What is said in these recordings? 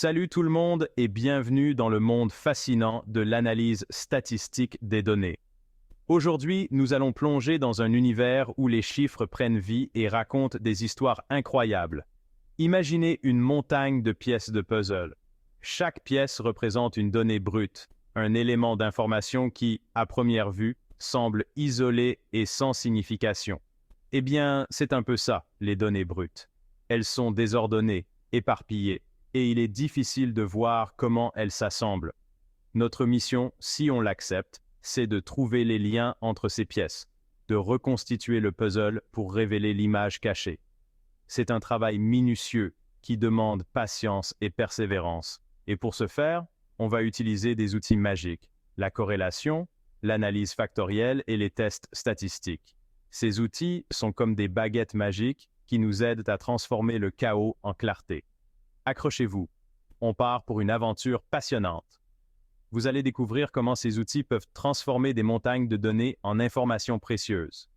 Salut tout le monde et bienvenue dans le monde fascinant de l'analyse statistique des données. Aujourd'hui, nous allons plonger dans un univers où les chiffres prennent vie et racontent des histoires incroyables. Imaginez une montagne de pièces de puzzle. Chaque pièce représente une donnée brute, un élément d'information qui, à première vue, semble isolé et sans signification. Eh bien, c'est un peu ça, les données brutes. Elles sont désordonnées, éparpillées, et il est difficile de voir comment elles s'assemblent. Notre mission, si on l'accepte, c'est de trouver les liens entre ces pièces, de reconstituer le puzzle pour révéler l'image cachée. C'est un travail minutieux qui demande patience et persévérance. Et pour ce faire, on va utiliser des outils magiques, la corrélation, l'analyse factorielle et les tests statistiques. Ces outils sont comme des baguettes magiques qui nous aident à transformer le chaos en clarté. Accrochez-vous, on part pour une aventure passionnante. Vous allez découvrir comment ces outils peuvent transformer des montagnes de données en informations précieuses.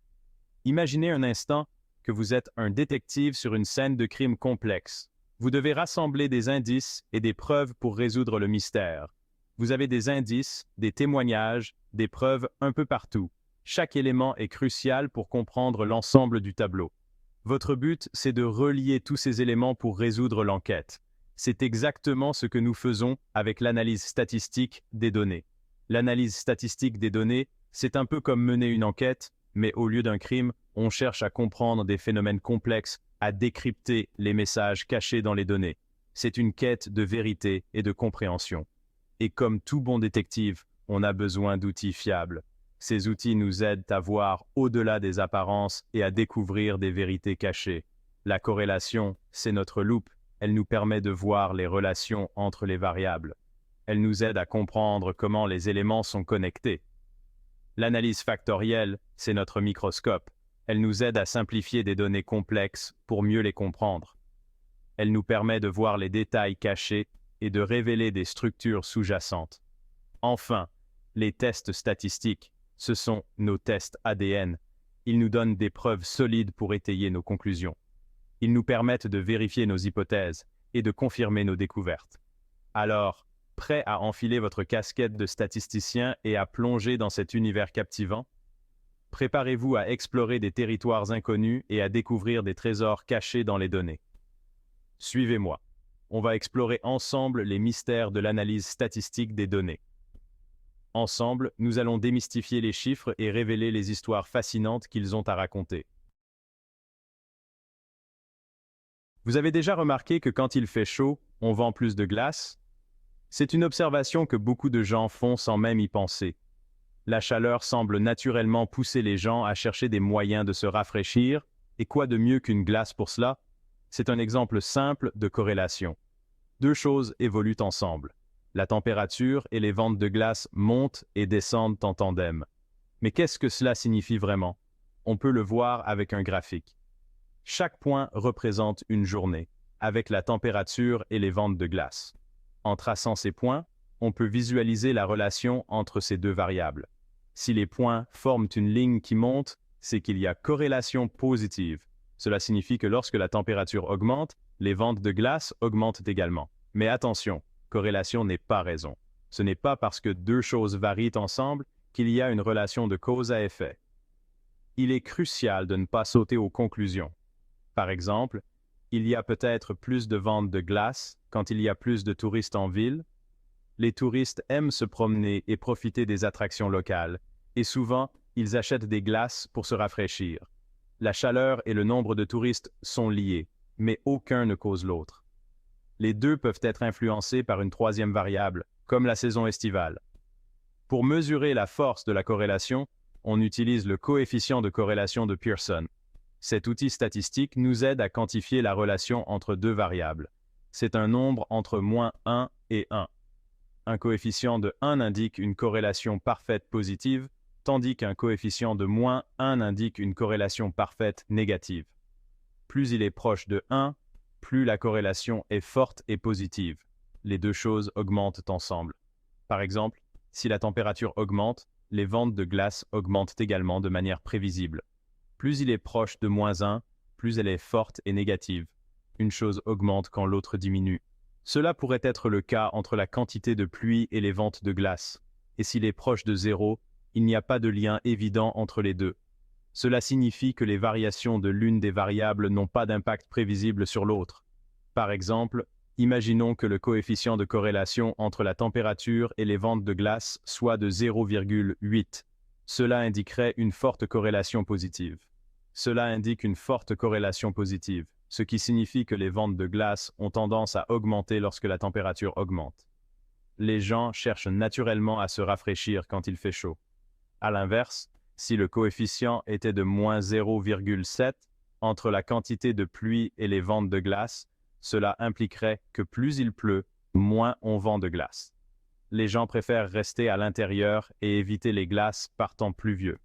Imaginez un instant que vous êtes un détective sur une scène de crime complexe. Vous devez rassembler des indices et des preuves pour résoudre le mystère. Vous avez des indices, des témoignages, des preuves un peu partout. Chaque élément est crucial pour comprendre l'ensemble du tableau. Votre but, c'est de relier tous ces éléments pour résoudre l'enquête. C'est exactement ce que nous faisons avec l'analyse statistique des données. L'analyse statistique des données, c'est un peu comme mener une enquête, mais au lieu d'un crime, on cherche à comprendre des phénomènes complexes, à décrypter les messages cachés dans les données. C'est une quête de vérité et de compréhension. Et comme tout bon détective, on a besoin d'outils fiables. Ces outils nous aident à voir au-delà des apparences et à découvrir des vérités cachées. La corrélation, c'est notre loupe. Elle nous permet de voir les relations entre les variables. Elle nous aide à comprendre comment les éléments sont connectés. L'analyse factorielle, c'est notre microscope. Elle nous aide à simplifier des données complexes pour mieux les comprendre. Elle nous permet de voir les détails cachés et de révéler des structures sous-jacentes. Enfin, les tests statistiques. Ce sont nos tests ADN. Ils nous donnent des preuves solides pour étayer nos conclusions. Ils nous permettent de vérifier nos hypothèses et de confirmer nos découvertes. Alors, prêt à enfiler votre casquette de statisticien et à plonger dans cet univers captivant? Préparez-vous à explorer des territoires inconnus et à découvrir des trésors cachés dans les données. Suivez-moi. On va explorer ensemble les mystères de l'analyse statistique des données. Ensemble, nous allons démystifier les chiffres et révéler les histoires fascinantes qu'ils ont à raconter. Vous avez déjà remarqué que quand il fait chaud, on vend plus de glace? C'est une observation que beaucoup de gens font sans même y penser. La chaleur semble naturellement pousser les gens à chercher des moyens de se rafraîchir, et quoi de mieux qu'une glace pour cela? C'est un exemple simple de corrélation. Deux choses évoluent ensemble. La température et les ventes de glace montent et descendent en tandem. Mais qu'est-ce que cela signifie vraiment? On peut le voir avec un graphique. Chaque point représente une journée, avec la température et les ventes de glace. En traçant ces points, on peut visualiser la relation entre ces deux variables. Si les points forment une ligne qui monte, c'est qu'il y a corrélation positive. Cela signifie que lorsque la température augmente, les ventes de glace augmentent également. Mais attention, corrélation n'est pas raison. Ce n'est pas parce que deux choses varient ensemble qu'il y a une relation de cause à effet. Il est crucial de ne pas sauter aux conclusions. Par exemple, il y a peut-être plus de ventes de glace quand il y a plus de touristes en ville. Les touristes aiment se promener et profiter des attractions locales, et souvent, ils achètent des glaces pour se rafraîchir. La chaleur et le nombre de touristes sont liés, mais aucun ne cause l'autre. Les deux peuvent être influencés par une troisième variable, comme la saison estivale. Pour mesurer la force de la corrélation, on utilise le coefficient de corrélation de Pearson. Cet outil statistique nous aide à quantifier la relation entre deux variables. C'est un nombre entre -1 et 1. Un coefficient de 1 indique une corrélation parfaite positive, tandis qu'un coefficient de -1 indique une corrélation parfaite négative. Plus il est proche de 1, plus la corrélation est forte et positive. Les deux choses augmentent ensemble. Par exemple, si la température augmente, les ventes de glace augmentent également de manière prévisible. Plus il est proche de -1, plus elle est forte et négative. Une chose augmente quand l'autre diminue. Cela pourrait être le cas entre la quantité de pluie et les ventes de glace. Et s'il est proche de zéro, il n'y a pas de lien évident entre les deux. Cela signifie que les variations de l'une des variables n'ont pas d'impact prévisible sur l'autre. Par exemple, imaginons que le coefficient de corrélation entre la température et les ventes de glace soit de 0,8. Cela indiquerait une forte corrélation positive. Cela indique une forte corrélation positive, ce qui signifie que les ventes de glace ont tendance à augmenter lorsque la température augmente. Les gens cherchent naturellement à se rafraîchir quand il fait chaud. À l'inverse, si le coefficient était de moins 0,7 entre la quantité de pluie et les ventes de glace, cela impliquerait que plus il pleut, moins on vend de glace. Les gens préfèrent rester à l'intérieur et éviter les glaces par temps pluvieux.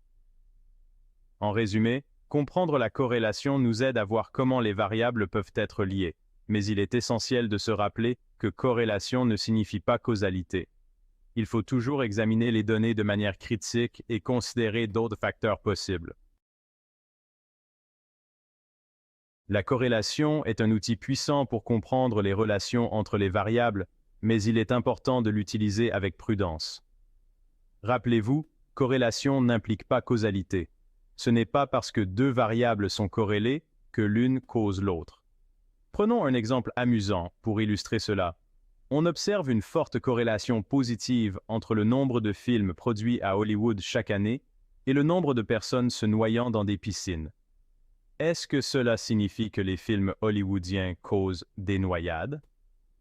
En résumé, comprendre la corrélation nous aide à voir comment les variables peuvent être liées, mais il est essentiel de se rappeler que corrélation ne signifie pas causalité. Il faut toujours examiner les données de manière critique et considérer d'autres facteurs possibles. La corrélation est un outil puissant pour comprendre les relations entre les variables, mais il est important de l'utiliser avec prudence. Rappelez-vous, corrélation n'implique pas causalité. Ce n'est pas parce que deux variables sont corrélées que l'une cause l'autre. Prenons un exemple amusant pour illustrer cela. On observe une forte corrélation positive entre le nombre de films produits à Hollywood chaque année et le nombre de personnes se noyant dans des piscines. Est-ce que cela signifie que les films hollywoodiens causent des noyades?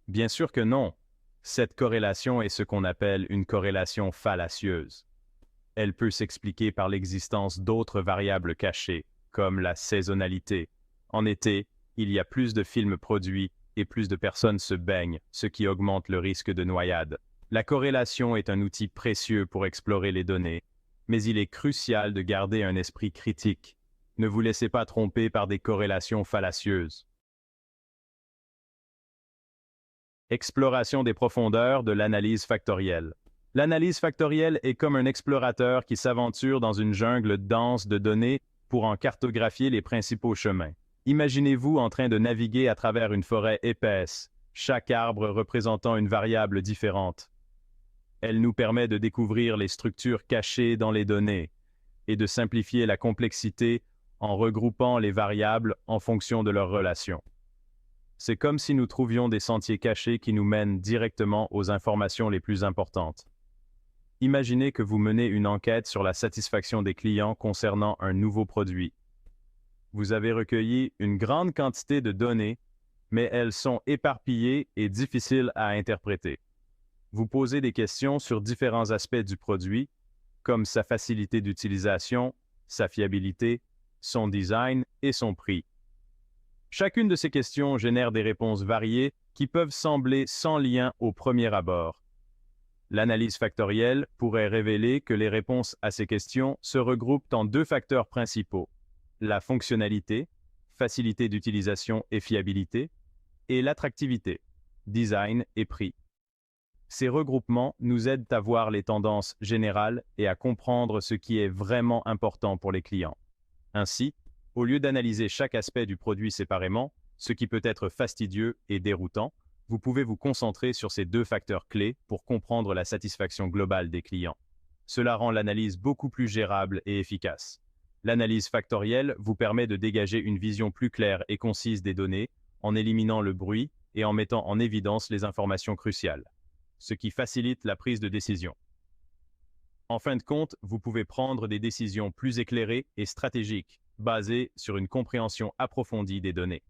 Bien sûr que non. Cette corrélation est ce qu'on appelle une corrélation fallacieuse. Elle peut s'expliquer par l'existence d'autres variables cachées, comme la saisonnalité. En été, il y a plus de films produits et plus de personnes se baignent, ce qui augmente le risque de noyade. La corrélation est un outil précieux pour explorer les données, mais il est crucial de garder un esprit critique. Ne vous laissez pas tromper par des corrélations fallacieuses. Exploration des profondeurs de l'analyse factorielle. L'analyse factorielle est comme un explorateur qui s'aventure dans une jungle dense de données pour en cartographier les principaux chemins. Imaginez-vous en train de naviguer à travers une forêt épaisse, chaque arbre représentant une variable différente. Elle nous permet de découvrir les structures cachées dans les données et de simplifier la complexité en regroupant les variables en fonction de leurs relations. C'est comme si nous trouvions des sentiers cachés qui nous mènent directement aux informations les plus importantes. Imaginez que vous menez une enquête sur la satisfaction des clients concernant un nouveau produit. Vous avez recueilli une grande quantité de données, mais elles sont éparpillées et difficiles à interpréter. Vous posez des questions sur différents aspects du produit, comme sa facilité d'utilisation, sa fiabilité, son design et son prix. Chacune de ces questions génère des réponses variées qui peuvent sembler sans lien au premier abord. L'analyse factorielle pourrait révéler que les réponses à ces questions se regroupent en deux facteurs principaux: la fonctionnalité, facilité d'utilisation et fiabilité, et l'attractivité, design et prix. Ces regroupements nous aident à voir les tendances générales et à comprendre ce qui est vraiment important pour les clients. Ainsi, au lieu d'analyser chaque aspect du produit séparément, ce qui peut être fastidieux et déroutant, vous pouvez vous concentrer sur ces deux facteurs clés pour comprendre la satisfaction globale des clients. Cela rend l'analyse beaucoup plus gérable et efficace. L'analyse factorielle vous permet de dégager une vision plus claire et concise des données en éliminant le bruit et en mettant en évidence les informations cruciales, ce qui facilite la prise de décision. En fin de compte, vous pouvez prendre des décisions plus éclairées et stratégiques, basées sur une compréhension approfondie des données.